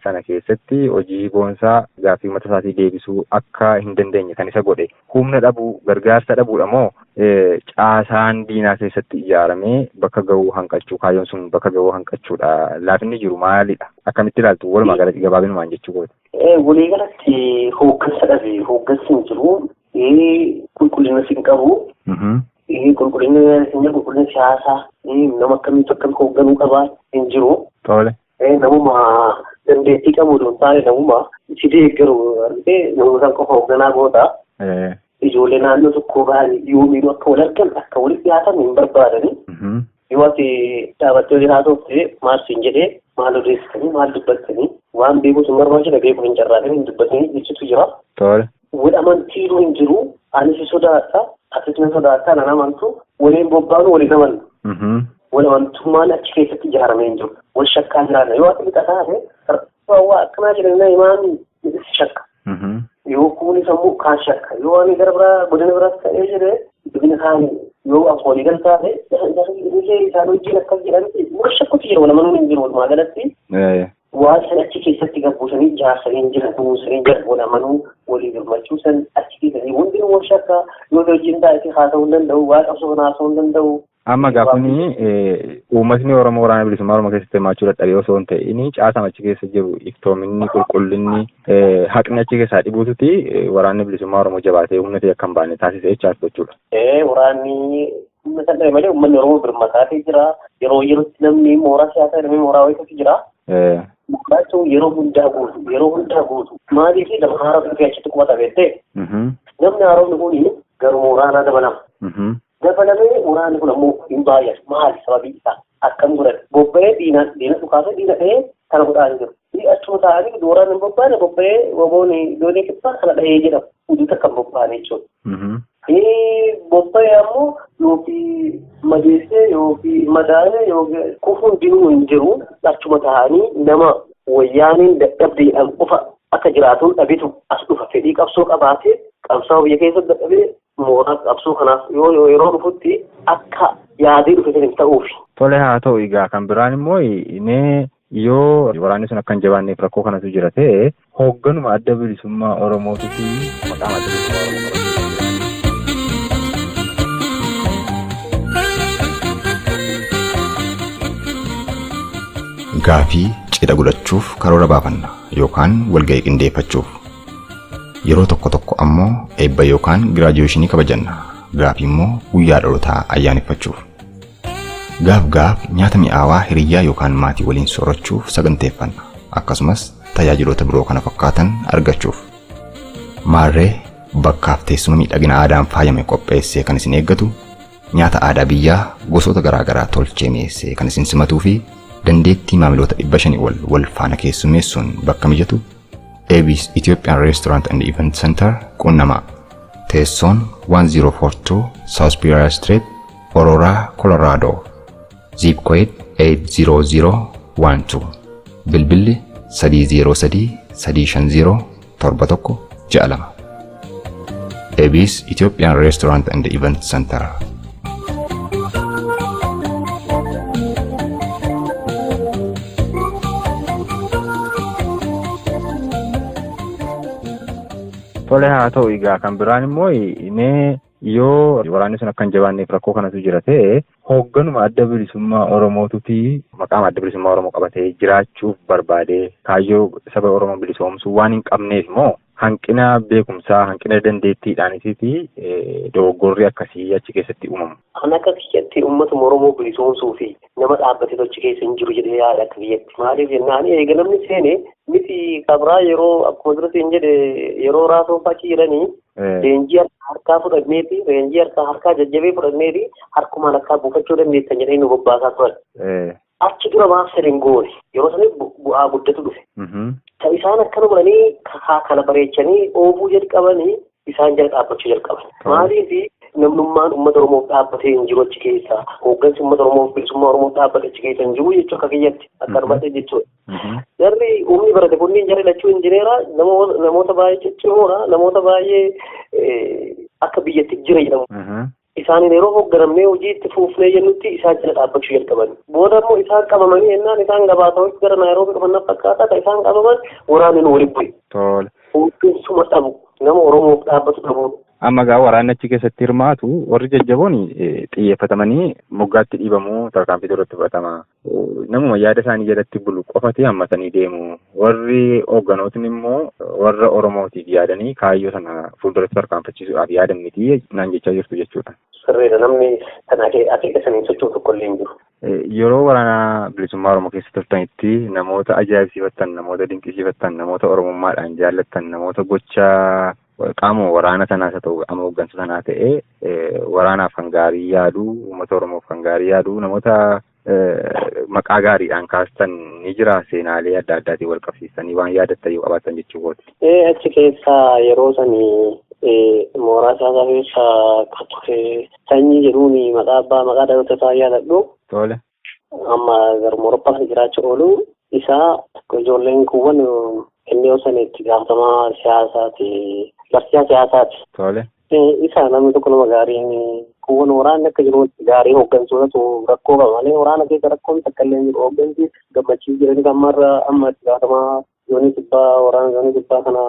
S4: sana keessatti hojii boonsaa gaaffii uummata isaatii deebisuu akka hin dandeenye kan isa godhe humna dhabuu, gargaarsa dhabuudha moo caasaan diinaa keessatti ijaaramee bakka ga'uu hanqachuu, kaayyoon sun bakka ga'uu hanqachuudha? Laafinni jiru maalidha? Akkamitti ilaaltu? Walumaa galatti gabaabinumaan jechuu goote.
S2: Walii galatti hooggansa dhabe, hooggansi hin jiru. Qulqullina sin qabu. Qulqullina siyaasaa nama akkamitti akkamitti hoogganuu qabaa hin jiru.
S4: Tole.
S2: Namuma dandeettii qabu don taane namuma si deeggaru argitee namoota qofa hoogganaa goota. Ijoollee naannoo tokkoo ba'anii yoo miidhuu akka wal argan akka walitti dhiyaatan hin barbaadani. Yoo ati dhaabattee hojii haa ta'u maal siin jedhee maal odeessitanii maal dubbattanii waan beekuus hin barbaachisa beekuu hin carraaqanii hin dubbatanii jechuutu jira.
S4: Tole.
S2: Wal amantiiru hin jiru. Anis sodaata. Atis na sodaata. Nan amantu. Waliin bobbaanu waliin amantu. Wal amantummaan achi keessatti ijaaramee hin jiru. Wal shakkaa jiraanna. Yoo ati lixa taate waa akkanaa jedhanii imaan shakka. Yoo kuuni sammuu kaan shakka. Yoo ani gara biraa godina biraas ta'ee jedhee dubina kaanii yoo afoolii gal taate isaan wajjin akkas jedhanii wal shakkuutu jira. Wal amanuun hin jiru. Walumaa galatti. Waan san achi keessatti gabbuusanii ijaarsanii jiran kunuunsanii jiran wal amanuu walii gammachuu san achi keessatti wanti wal shakkaa yoo wajjin taa'ee haasa'uu hin danda'u waa qabsoo kana haasa'uu hin danda'u.
S4: Amma gaafni uummatni Oromoo waraana bilisummaa Oromoo keessatti hirmaachuu dadhabee osoo hin ta'in caasaan achi keessa jiru iftoominni qulqullinni haqni achi keessaa dhibuututi waraanni bilisummaa Oromoo jabaatee humna ta'e akka hin baane taasisee jechaas jechuudha.
S2: Waraanni humna ta'e malee uummanni Oromoo birmataatee jira yeroo yerootti namni mooraa siyaasaa namni mooraa wayiitu jira. Mukaatuu yeroo hundaa guutu maaliif nama haaraa dhufee achitti qubata beektee namni haaromni kun garuu waraanaa dabalama. Dabalamee waraanni kun ammoo hin baay'atu maali sababii isaa akkam godhan bobba'ee diina dhukaasee diina ta'ee kana godhaa hin jiru. Achuma taa'anii waraanni hin bobbaane bobba'ee woboonni doonii kibbaa kana dhahee jedhamu hojii takka hin bobbaane jechuudha. Bobba'ee ammoo yookiin madeessee yookiin madaa'ee yookiin kufuun dinuu hin jiru achuma taa'anii nama wayyaaniin dadhabdeedhaan qofa akka jiraatuun dhabitu as dhufa fedhii qabsoo qabaatee qabsaa biyya keessatti dadhabee mooraa qabsoo kanaaf yeroo dhufutti akka yaadee dhufe hin ta'uufi.
S4: Tole haa ta'u egaa kan biraan immoo yoo waraanni sun akka hin jabaanneef rakkoo kanatu jira ta'e hoogganuma adda bilisummaa Oromootu fi maqaan adda bilisummaa Oromoo.
S1: Gaafii cidha godhachuuf karoora baafanna yookaan walga'ii qindeeffachuuf yeroo tokko tokko ammoo eebba yookaan giraajuweeshinii kabajanna gaafii immoo guyyaa dhalootaa ayyaaneffachuuf gaaf nyaata mi'aawaa hiriyaa yookaan maatii waliin soorachuuf saganteeffanna akkasumas tajaajiloota biroo kana fakkaatan argachuuf maarree bakkaaf teessuma miidhagina aadaan faayame qopheessee kan isin eeggatu nyaata aadaa biyyaa gosoota garaagaraa tolchee mi'eessee kan isin simatuu fi dandeettii maamiloota 500 wal faana keessummeessuun bakka mijatu Abyss Ethiopian Restaurant and Event Center Qunnama Teessoon 1042 South Pier Street Aurora Colorado Zip code 80012 Bilbilli 303-350-7162 Abyss Ethiopian Restaurant and Event Center.
S4: Tole haa ta'u egaa kan biraan immoo yoo waraanni sun akka hin jabaanneef rakkoo kanatu jira ta'e hoogganuma adda bilisummaa Oromootuti maqaa adda bilisummaa Oromoo qabatee jiraachuuf barbaadee kaayyoo saba Oromoo bilisoomsuu waan hin qabneef moo hanqina beekumsaa hanqina dandeettiidhaaniti dogoggorri akkasii achi keessatti uumamu.
S2: Kan akka kiyyatti uummatuma Oromoo bilisoomsuu fi nama dhaabbatee achi keessa hin jiru jedhee yaada akka biyyatti. Maaliif jennaan eega namni seene miti kabraa yeroo akkuma duratti hin jedhe yeroo raasoo fakkii jiranii leenjii harkaa fudhanneeti leenjii harkaa jajjabee fudhanneeti harkumaan akka buufachuu dandeessan jedhee nu bobbaasaa turan. Achi dura maafsariin goone yeroo sanii bu'aa guddatu dhufe. Isaan akkana godhanii kana bareechanii oofuu jalqabanii isaan jala dhaabbachuu jalqaban. Maaliif namnummaan uummata Oromoof dhaabbatee hin jiru achi keessa hooggansi uummata Oromoof bilisummaa Oromoof dhaabbate achi keessa hin jiru jechuu akka kiyyatti akka arbaate jechuudha. Jarri uumni barate kunniin jarri lachuu injineera namoota baay'ee ciccimoodha namoota baay'ee akka biyyatti jira jedhamu. Isaaniin yeroo hoogganamnee hojii itti fuufnee jennutti isaan jala dhaabbachuu jalqaban. Booda immoo isaan qabamanii jennaan isaan gabaasawwan gara Naayiroobii dhufan fakkaata kan isaan qabaman waraanni nu waliin bu'e. Hooggansuma dhabu nama Oromoof dhaabbatu dhabu.
S4: Amma gaa waraanni achi keessatti hirmaatu warri jajjaboon xiyyeeffatamanii moggaatti dhiibamuu tarkaanfii irratti fudhatama. Namuma yaada isaanii jalatti bulu qofatti hammatanii deemu. Warri hoogganootni immoo warra Oromootiif yaadanii kaayyoo sana fuulduratti tarkaanfachiisuudhaaf yaadan miti naan jechaa jirtu jechuudha.
S2: Sirriidha namni kan akeeka saniin socho'u tokko illee hin jiru.
S4: Yeroo waraana bilisummaa Oromoo keessa turtanitti namoota ajaa'ibsiifattan, namoota dinqisiifattan, namoota Oromummaadhaan jaallattan, namoota gochaa qaama waraana sanaas haa ta'u qaama hooggansa sanaa ta'ee waraanaaf kan gaarii yaadu uummata Oromoof kan gaarii yaadu namoota maqaa gaariidhaan kaastan ni jira seenaalee adda addaatiin wal qabsiistanii waan yaadattan yoo qabaatan jechuudha.
S2: Achi keessa yeroo sanii mooraa siyaasaa keessa kan ture sanyii jedhuun maqaa abbaa maqaa dhaloota isaa yaadadhu.
S4: Tole.
S2: Amma gara Awurooppaa kan jiraachuu oolu isaa ijoolleen kuuwwan inni osoo itti gaafatamaa siyaasaati. Barsiisaa siyaasaati.
S4: Tole.
S2: Isa namni tokko nama gaariin kuuwwan waraanni akka jiru gaarii hooggansootatu rakkoo qaba malee waraana keessa rakkoon takka illee jiru hooggansi gammachiis jiranii ammarra amma itti gaafatamaa yoonii sibbaa waraana yoonii sibbaa kana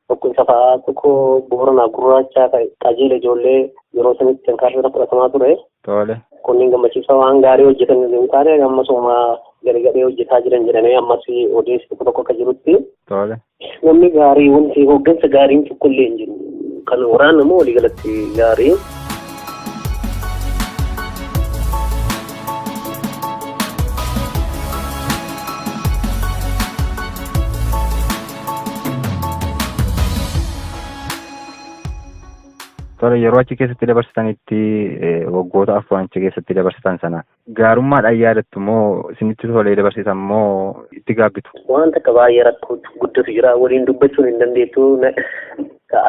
S2: tokko isa fa'aa tokko Booranaa gurraachaa qajeela ijoollee yeroo sanitti kan kaasee fudhatamaa ture.
S4: Tole.
S2: Kunniin gammachiisaa waan gaarii hojjetan hin taane ammasuma gadi hojjetaa jiran jedhamee ammas odeessi tokko akka jirutti.
S4: Tole.
S2: Namni gaarii wanti hooggansa gaariin tokko illee hin jiru. Kan waraana immoo waliigalatti gaarii.
S4: Tole yeroo achi keessatti dabarsitanitti waggoota afran achi keessatti dabarsitan sana gaarummaadhaan yaadattu moo isinitti tolee dabarsitan moo itti gaabbitu?
S2: Waan takka baay'ee rakkoo guddatu jira waliin dubbachuun hin dandeettu.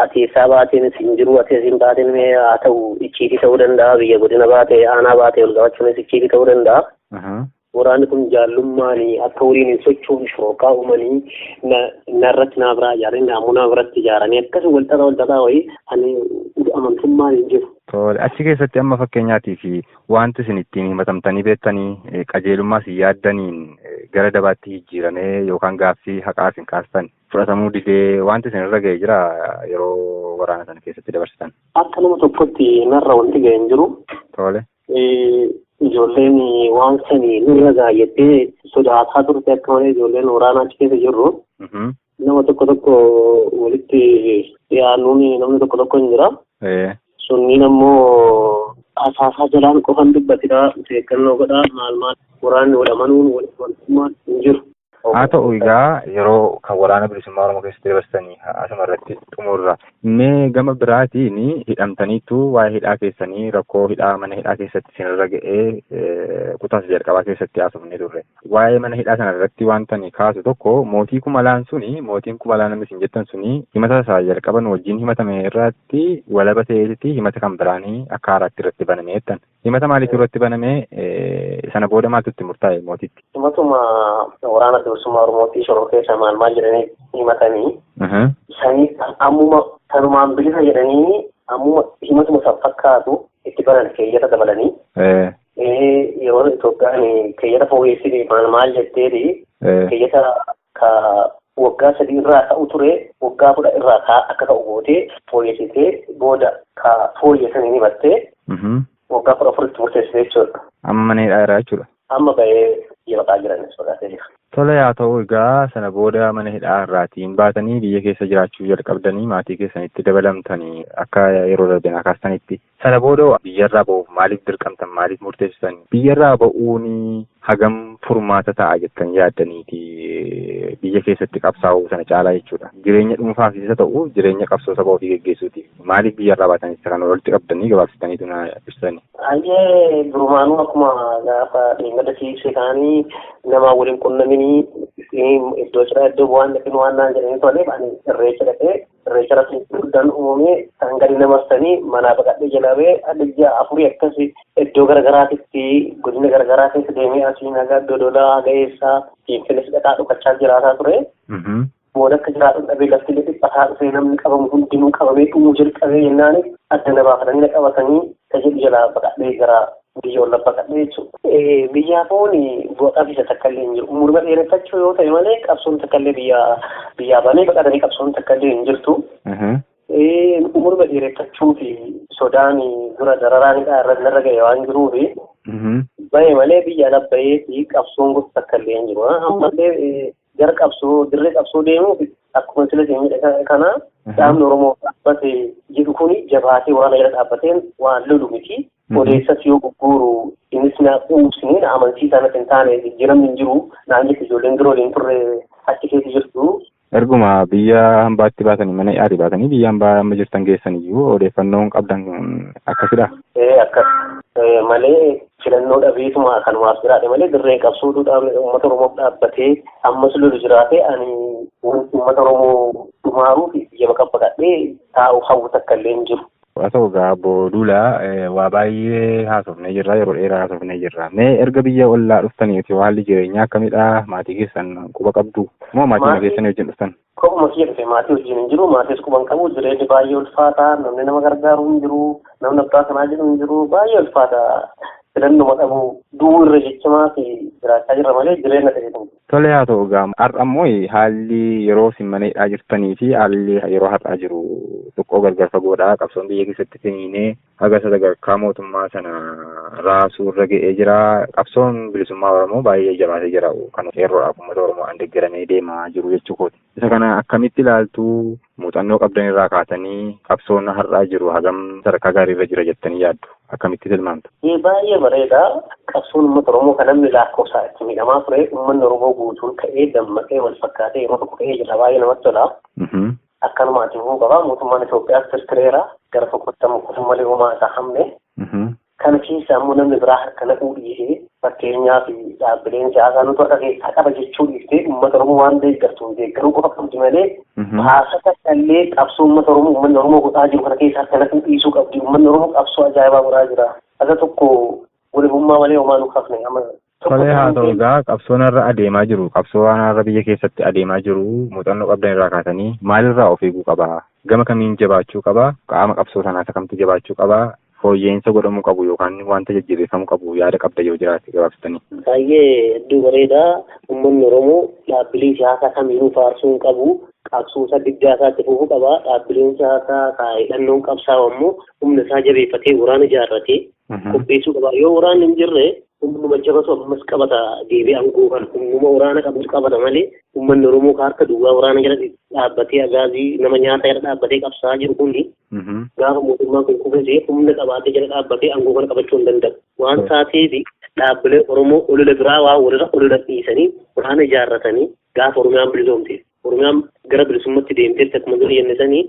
S2: Ati eessaa baateen hin jiru ati asiin baateen haa ta'u icciitii ta'uu danda'a biyya godina baatee aanaa baatee ol qabachuunis icciitii ta'uu danda'a. Waraanni kun jaallummaan akka waliin hin sochoone shookaa uumanii narratti naa biraa ijaaranii naamuu biratti ijaaranii akkasuma walxaxaa wayii ani amantummaan hin jiru.
S4: Tole achi keessatti amma fakkeenyaatiif wanti isin ittiin himatamtanii beektanii qajeelummaas yaaddaniin gara dabaatti jijjiiramee yookaan gaaffii haqaa isin kaastan fudhatamuu didee wanti isin irra ga'ee jira yeroo waraana sana keessatti dabarsitan.
S2: Akka nama tokkotti narra wanti ga'e hin jiru.
S4: Tole.
S2: Ijoolleen waan sanii nurra gaayyattee sodaataa turte akka malee ijoolleen waraanaa achi keessa jirru. Nama tokko walitti dhiyaanuun namni tokko hin jira. Sunniin ammoo asaasaa jalaan qofan dubbatidha. Eeggannoo godhaa maal waraanni wal amanuun waltummaan hin jiru.
S4: Haa ta'u egaa yeroo kan waraana bilisummaa Oromoo keessatti dabarsitanii asuma irratti xumurra. Mee gama biraatiin hidhamtaniitu waa'ee hidhaa keessanii rakkoo hidhaa mana hidhaa keessatti isinirra ga'ee kutaa jalqabaa keessatti haasofnee turre. Waa'ee mana hidhaa sana irratti wanta kaasu tokko mootiin kumalaan namni isin jettan suni himata isaa jalqaban wajjin himatame irratti walaba ta'eetti himata kan biraanii akka haaraatti irratti baname jettan. Himata maaliif irratti baname sana booda maaltu itti murtaa'e mootitti?
S2: Himatuma waraana bilisummaa Oromootii shoroo keessa maal jedhanii himatanii. Sanii ammuma sanumaan bilisa jedhanii ammuma himatuma san fakkaatu itti banan keeyyata dabalanii. Yeroo Itoophiyaan keeyyata fooyyessite maal jetteeti keeyyata ka waggaa 3 irraa ta'u ture waggaa 10 irraa akka ta'u gootee fooyyessitee booda ka fooyyessanii himattee. waggaa 14 murteessee jechuudha.
S4: Amma mana hidhaa jechuudha.
S2: Amma ba'ee yeroo jiranis fagaatee jira.
S4: Tole haa ta'u egaa sana booda mana hidhaa irraatiin baatanii biyya keessa jiraachuu jalqabdanii maatii keessanitti dabalamtanii akka yeroo darbeen kaastanitti sana booda biyyarraa ba'uuf maaliif dirqamtan maaliif murteessitan biyyarraa ba'uun hagam furmaata ta'a jettan yaaddaniiti biyya keessatti qabsaa'uu sana caalaa jechuudha. Jireenya dhuunfaaf isa ta'u jireenya qabsoo saba ofii geggeessuuti. Maaliif biyyarraa baatanii kan walitti qabdanii gabaabsitaniitu na ibsani.
S2: Ayyee durumaanuu akkuma gaafa dhingada siibsee kaanii nama waliin qunnamanii iddoo jira iddoo bu'aan dhaqin waan naan jedhanii tolee ba'anii irreecha dhaqee irreecha irratti guddaan uumamee kan gadi namarsanii manaa baqadhee jalabee adda afurii akkasii iddoo garagaraatitti godina garagaraa keessa deemee asii nagaa iddoo dolaa ga'eessaa Finfinnees dhaqaa dhokachaa jiraataa ture. Booda akka jiraatan dhabee lafti dhiphataa dhufee namni qabamu hundinuu qabamee dhumuu jalqabee jennaan adda na baafatanii na qabatanii tajaajila jalaa baqadhee gara biyya wal baqadhee jechuudha. Biyyaaf bu'aa isa takka illee hin jiru. Umurma dheereffachuu yoo ta'e malee qabsoon takka illee biyyaa banee baqatanii qabsoon takka illee hin jirtu. Umurma dheereffachuu fi sodaan dura dararaanidha irra ga'e waan jiruufi. Baay'ee malee biyya labba'ee fi qabsoon gosa takka illee hin jiru. Ammallee gara qabsoo dirree qabsoo deemuuf akkuma sila seenyidha kana dhaabni Oromoo dhaabbate jedhu kun jabaatee waraana jala dhaabbateen waan lolu miti. Odeessas yoo gurguru innis na uumsine na amansiisaa natti hin taane jijjiiramni hin jiru naan jecha ijoolleen biroo waliin turre achi keessa jirtu.
S4: Erguma biyya hambaatti baatanii mana hidhaatii baatanii biyya hambaa amma jirtan geessaniyyuu odeeffannoon qabdan akkasidha.
S2: Akkas malee filannoo dhabeetuma kanumaaf jiraate malee dirree qabsootu uummata Oromoof dhaabbatee ammas lolu jiraate ani uummata Oromoo dhumaaruuf biyya bakka baqadhee taa'u hawwu takka illee hin jiru.
S4: Haa ta'u gaaboo Duulaa waa baay'ee haasofnee jirra yeroo dheeraa haasofnee jirra. Mee erga biyya ollaa dhuftaniiti haalli jireenyaa akkamidha maatii keessan quba qabdu moo maatii keessanii wajjin dhuftan?
S2: Kopuma kiyya dhufe maatii wajjin hin jiru maatiis quban qabu jireenyi baay'ee ulfaataa namni nama gargaaru hin jiru namni abbaa kanaa jedhu hin jiru baay'ee ulfaataa. Filannuma qabu du'uu irra jechamaa fi jiraachaa jirra malee jireenya ta'eetu.
S4: Tole haa ta'u gaama. Har'a immoo haalli yeroo isin mana hidhaa jirtanii fi haalli yeroo har'aa jiru xiqqoo gargar fagoodha. Qabsoon biyya keessatti finiinee haga sadarkaa mootummaa sana raasuu irra ga'ee jira. Qabsoon bilisummaa Oromoo baay'ee jabaatee jira. Kan qeerroodhaaf uummata Oromoo deeggaramee deemaa jiru jechuukooti. Isa kana akkamitti ilaaltu muuxannoo qabdan irraa kaatanii qabsoon har'aa jiru hagam sadarkaa gaarii irra jira jettanii yaaddu? Akkamitti tilmaamtu?
S2: Baay'ee bareeda. Qabsoon uummata Oromoo kan namni lakkoofsaa itti miidhamaa ture uummanni Oromoo guutuun ka'ee dammaqee wal fakkaatee yeroo tokko ka'ee jira baay'ee namatti tola. Akkanumaatiin immoo qaba mootummaan Itoophiyaas tirtireera gara tokkotti ammoo malee homaa isaa hamne. Kana keessa ammoo namni biraa harka naquu dhiisee fakkeenyaaf dhaabbileen siyaasaa nuti harka keessaa qaba jechuu dhiistee uummata Oromoo waan deeggartuun deeggaruu qofa qabdi malee haasata dhallee qabsoo uummata Oromoo uummanni Oromoo godhaa jiru kana keessa harka naquu dhiisuu qabdi uummanni Oromoo qabsoo ajaa'ibaa godhaa jira. Akka tokko walibummaa malee homaa nu qabne amma.
S4: Tolee haa ta'u egaa qabsoon irra adeemaa jiru qabsoon irra biyya keessatti adeemaa jiru muuxannoo qabdan irraa kaatanii maalirraa of eeguu qaba? Gama kamiin jabaachuu qaba? Qaama qabsoo sanaa kamtu jabaachuu qaba? Fooyya'insa godhamuu qabu yookaan wanta jajjabeeffamuu qabu yaada qabda yoo jiraate gabaabsitanii.
S2: Baay'ee hedduu bareedaa uummanni Oromoo dhaabbilee siyaasaa kamiinuu faarsuu hin qabu. Qabsoosa diddaa isaatti fufuu qaba. Dhaabbileen siyaasaa hidhannoon qabsaa'u ammoo humna isaa jabeeffatee waraana ijaarratee qopheessuu qaba. Yoo waraanni hin jirre humnuma jabatu ammas qabata deebi'ee aangoo kan humnuma waraana qabus qabata malee uummanni Oromoo harka duwwaa waraana jala dhaabbatee agaazii nama nyaata jala dhaabbatee qabsaa'aa jiru hundi gaafa mootummaa kun kufee humna qabaatee jala dhaabbatee aangoo kana qabachuu hin danda'u. Waan taateef dhaabbilee Oromoo olola biraa waa walirra olola dhiisanii waraana ijaarratanii gaafa Oromiyaan bilisoomte. Oromiyaan gara bilisummaatti deemteetti akkuma dura jennisanii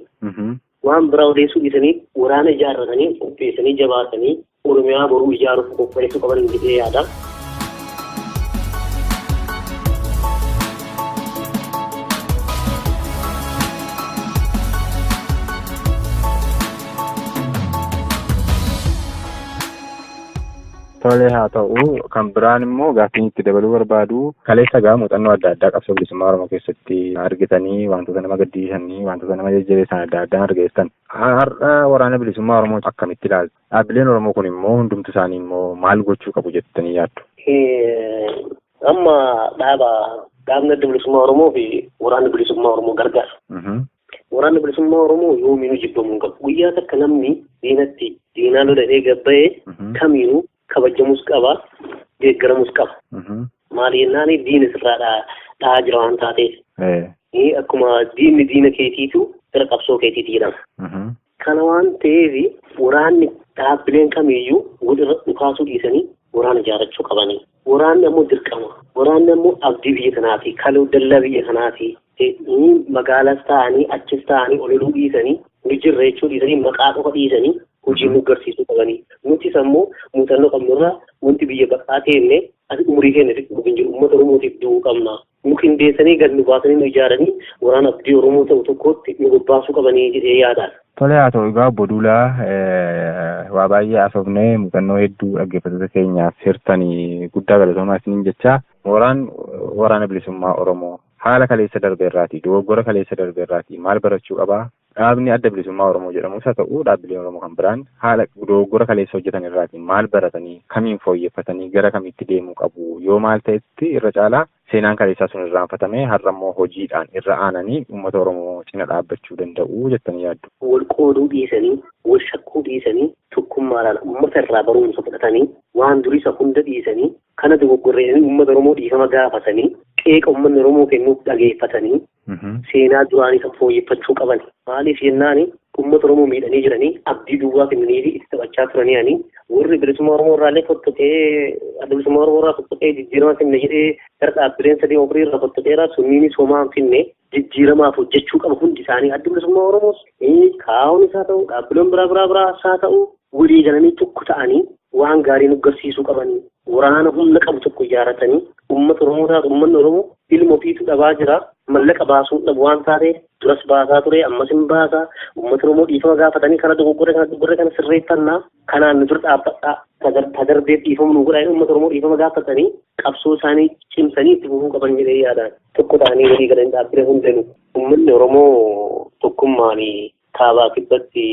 S2: waan biraa odeessuu dhiisanii waraana ijaarratanii qopheessanii jabaatanii Oromiyaa boruu ijaaruuf qopheessuu qaban jedhee yaada.
S4: Tolee haa ta'u kan biraan immoo gaaffiin itti dabaluu barbaadu kaleessa gaa muuxannoo adda addaa qabsoo bilisummaa Oromoo keessatti argitanii wantoota nama gaddisiisanii wantoota nama jajjabeessan adda addaan argeessan. Har'a waraana bilisummaa Oromoo akkamitti ilaaltu? Dhaabbileen Oromoo kun immoo hundumtu isaanii immoo maal gochuu qabu jettanii yaaddu?
S2: Amma dhaabni adda bilisummaa Oromoo fi waraanni bilisummaa Oromoo gargaara. Waraanni bilisummaa Oromoo yoomiinuu jibbamuu hin qabu. Guyyaa takka namni diina seenaa lola'ee gabba'ee kamiinuu kabajamus qaba deeggaramus qaba. Maali jennaan diina sirraa dhahaa jira waan taateef. Akkuma diinni diina keetiitu bira qabsoo keetiiti jedhama. Kana waan ta'eef waraanni dhaabbileen kamiiyyuu walirra dhukaasuu dhiisanii waraana ijaarrachuu qabanii. Waraanni ammoo dirqama. Waraanni ammoo abdii biyya kanaati. Kaloo dallaa biyya kanaati. Magaalaas ta'anii achis ta'anii ololuu dhiisanii ni jirra jechuu dhiisanii maqaa qofa dhiisanii hojii nu agarsiisuu qabanii. Nutis ammoo muuxannoo qabnurraa wanti biyya baqaa ta'e umurii keenya hin jiru uummata Oromootiif du'uu qabna. Nu qindeessanii gad nu baasanii nu ijaaranii waraana abdii Oromoo ta'u tokkotti nu bobbaasuu qabanii jedhee yaadaan.
S4: Tole haa ta'u egaa obbo Duulaa waa baay'ee haasofnee muuxannoo hedduu dhaggeeffattoota keenyaaf hirtanii guddaa galatoomaa isiniin jecha waraana bilisummaa Oromoo haala kaleessa darbeerraati dogoggora kaleessa darbeerraati maal barachuu qabaa dhaabni adda bilisummaa Oromoo jedhamus haa ta'u dhaabbileen Oromoo kan biraan haala dogoggora kaleessa hojjetan irraati maal baratanii kamiin fooyyeffatanii gara kamitti deemuu qabu yoo maal ta'etti irra caalaa seenaan kaleessaa sun irraanfatamee har'a immoo hojiidhaan irra aananii uummata Oromoo cina dhaabbachuu danda'u jettanii yaaddu.
S2: Wal qooduu dhiisanii wal shakkuu dhiisanii tokkummaadhaan uummata irraa barumsa fudhatanii waan durisa hunda dhiisanii kana dogoggorreessanii uummata Oromoo dhiifama gaafatanii qeeqa uummanni Oromoo kennuuf dhageeffatanii seenaa duraanii kan fooyyeffachuu qaban. Maaliif jennaan uummata Oromoo miidhanii jiranii abdii duwwaa kennanii fi itti taphachaa turanii warri bilisummaa Oromoo irraallee fottoqee adda bilisummaa Oromoo irraa fottoqee jijjiirama finne jedhee gara dhaabbileen sadii ofii irraa fottoqeera sunniinis homaa hin finne jijjiiramaaf hojjechuu qaba hundi isaanii adda bilisummaa Oromoos kaa'uun isaa ta'u dhaabbileen biraa isaa ta'u walii galanii tokko ta'anii waan gaarii nu agarsiisuu qabanii waraana humna qabu tokko ijaaratanii uummata Oromoo taatu uummanni Oromoo ilma ofiitu dhabaa jira mallaqa baasuu dhabu waan taatee duras baasaa ture ammas hin baasaa uummata Oromoo dhiifama gaafatanii kana dogoggora kana sirreeffannaa kanaan nu dura dhaabbadhaa tadarbeef dhiifama nu godhaa uummata Oromoo dhiifama gaafatanii qabsoo isaanii cimsanii itti fufuu qaban jedhee yaadaan tokko ta'anii walii galanii dhaabbilee hundinuu uummanni Oromoo tokkummaan kaabaa kibbatti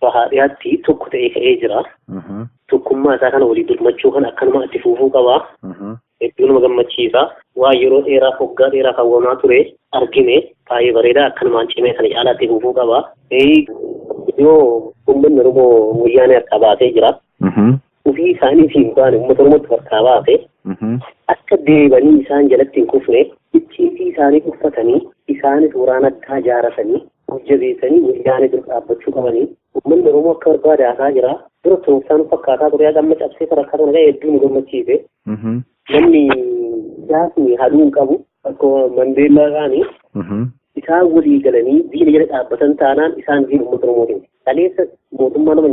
S2: bahaa dhiyaatti tokko ta'ee ka'ee jira. Tokkummaa isaa kana walii birmachuu kana akkanuma itti fufuu qabaa. Hedduu nama gammachiisa. Waa yeroo dheeraaf waggaa dheeraaf hawwamaa ture argine baay'ee bareedaa akkanumaan cimee kana caalaa itti fufuu qabaa. Yoo uummanni Oromoo wayyaanee harkaa baatee jira. Ofii isaaniitiin baane uummata Oromootti harkaa baate akka deebanii isaan jalatti hin kufne icciitii isaanii uffatanii isaanis waraana addaa ijaaratanii hojjabeessanii wayyaanee dura dhaabbachuu qabanii uummanni Oromoo akka barbaadaa jira. Dura tooftaan fakkaataa ture amma cabsee sarakkaa kana hedduu nu gammachiise. Namni jaasni haduu hin qabu akkuma Mandeellaa kaanii isaan walii galanii diina jala dhaabbatan taanaan isaan diina uummata Oromootiin. Kaleessa mootummaa nama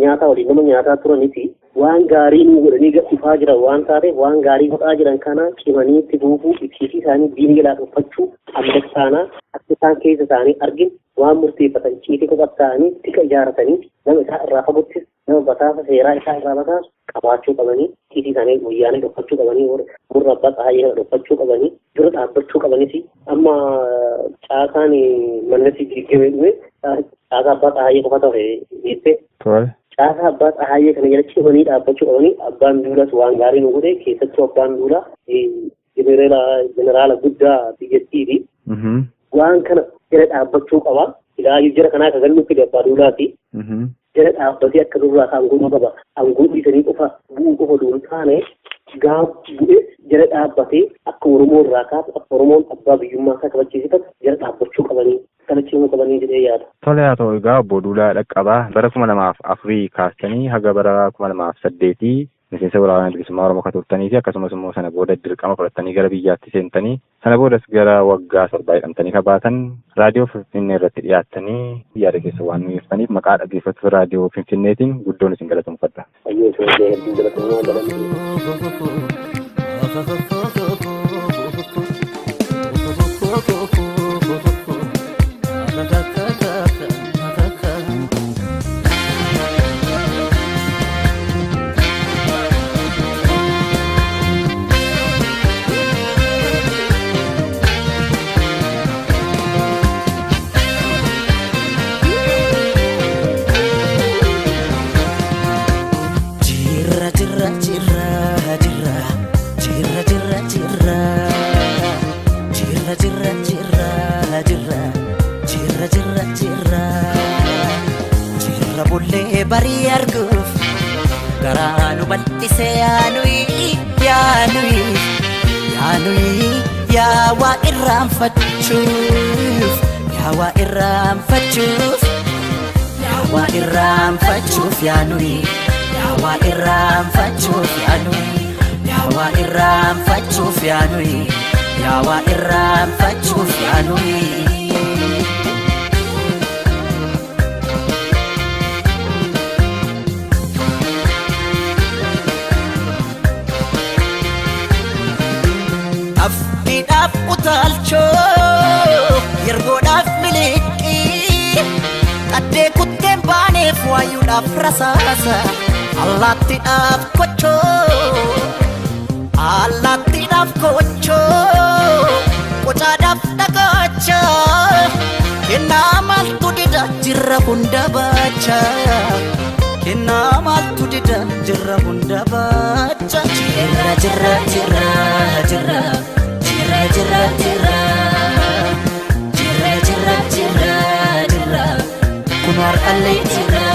S2: nyaataa turanitti waan gaarii nu godhanii gadhifaa jiran waan taateef waan gaarii godhaa jiran kana cimanii itti fufuu ibsiitii isaanii diina jalaa dhuunfachuu amma taanaa akka isaan keessa isaanii argin waan murteeffatan ciitee qabatanii tika ijaaratanii nama isaa irraa fagottis nama bataafa seeraa isaa irraa bataasu qabaachuu qabanii ciitii isaanii wayyaanee dhuunfachuu qabanii murra abbaa xahayyee dhuunfachuu qabanii dura dhaabbachuu qabanis amma caasaan mannatti diigamee dhume caasaa abbaa xahayyee qofa ta'e jettee caasaa abbaa xahayyee kana jala cimanii dhaabbachuu qabanii abbaan duulas waan gaarii nu godhe keessattuu abbaan duulaa jeneraala guddaa biyyattiiti waan kana jala dhaabbachuu qaba. Ilaayu jira kanaa ka gallu fide abbaa duulaati. Jala dhaabbatee akka durraa aangoo qaba. Aangoo dhiisanii bu'uu qofa duun taane gaaf bu'e jala dhaabbatee akka Oromoo irraa kaasu akka Oromoon abbaa biyyummaa isaa kabachiisifatu jala dhaabbachuu qabanii kalachimuu qabanii jedhee yaada.
S4: Tole haa ta'u egaa obbo Duulaa Dhaqabaa bara 2004 kaastanii haga bara 2008 miseensa waraana bilisummaa Oromoo kan turtanii fi akkasumas immoo sana booda dirqama fudhattanii gara biyyaatti seentanii sana boodas gara waggaa 7 hidhamtanii kabaatan raadiyoo Finfinnee irratti dhiyaattanii yaada keessa waan nu ibsaniif maqaa dhaggeeffattoota raadiyoo Finfinneetiin guddoon isin galateeffadha.
S5: Barii arguuf garaanu bal'ise yaanui yaa waa irraanfachuuf yaa waa irraanfachuuf yaa waa irraanfachuuf yaanui yaa waa irraanfachuuf yaanui yaa waa irraanfachuuf yaanui yaa waa irraanfachuuf yaanui Afidaf utalcho yergodaf miliki Tadde kutten baneef waayuudhaaf rasaasa Allaattiidhaaf kocho Qocaadhaaf dhagacha Kennaa maaltu dida jirra hunda baacha Kennaa maaltu dida jirra hunda baacha Jirra jirra jirra jirra Jirra jirra jirra Jirra jirra jirra jirra Kunwar allee jirra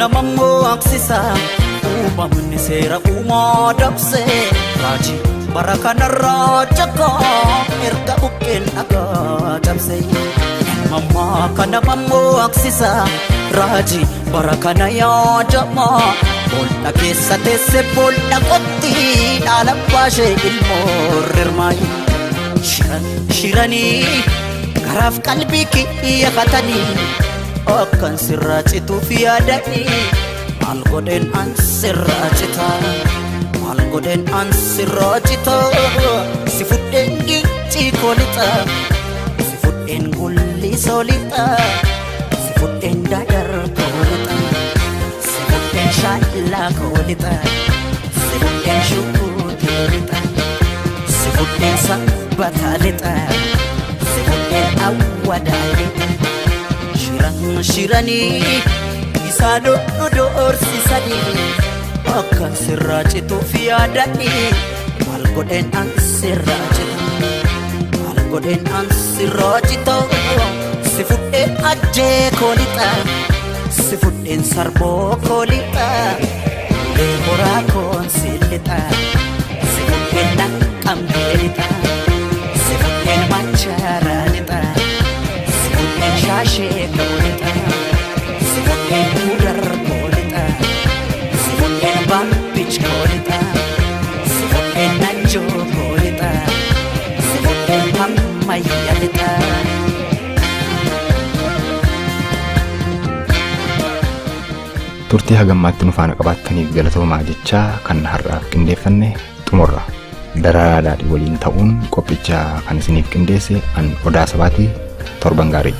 S5: Namammo aksisa uumamni seera uumaa dabse raajii bara kanarraa jagaa erga bukkeen dhagaa dabse namammo aksisa raajii bara kana yaadama boolda keessa teesse boolda qotti dhaala baashee ilmoo rirmaayi shiranii garaaf qalbii kiyyafatanii Akkan sirraachituuf yaadani maal godhen an sirraachita maal godhen an sirraachita si fudhen gincii koolixa si fudhen gulli soolixa si fudhen dadar koolixa si fudhen shaallaa koolixa si fudhen shukuuteelixa si fudhen sabbatalixa si fudhen awwadaalixa Shiranii isaan doorsisanii akka sirraachituuf yaadanii maal godhen an sirraachitu maal godhen an sirraachitu si fudhen ajjee koolixa si fudhen sarboo koolixa ulee horaa koon silixa si fudhen naqqambeelixa si fudhen machaaraalixa Shashe kolita, sifuken udar kolita, sifuken bampich kolita, sifuken nacho kolita, sifuken pamayalita.
S1: Turtii hagammaatti nu faana qabattaniif galatoomaa jechaa kan har'aaf qindeeffanne xumurra. Daraaraa daadhii waliin ta'uun qophicha kan isiniif qindeesse an Odaa Sabaatii torban gaarii.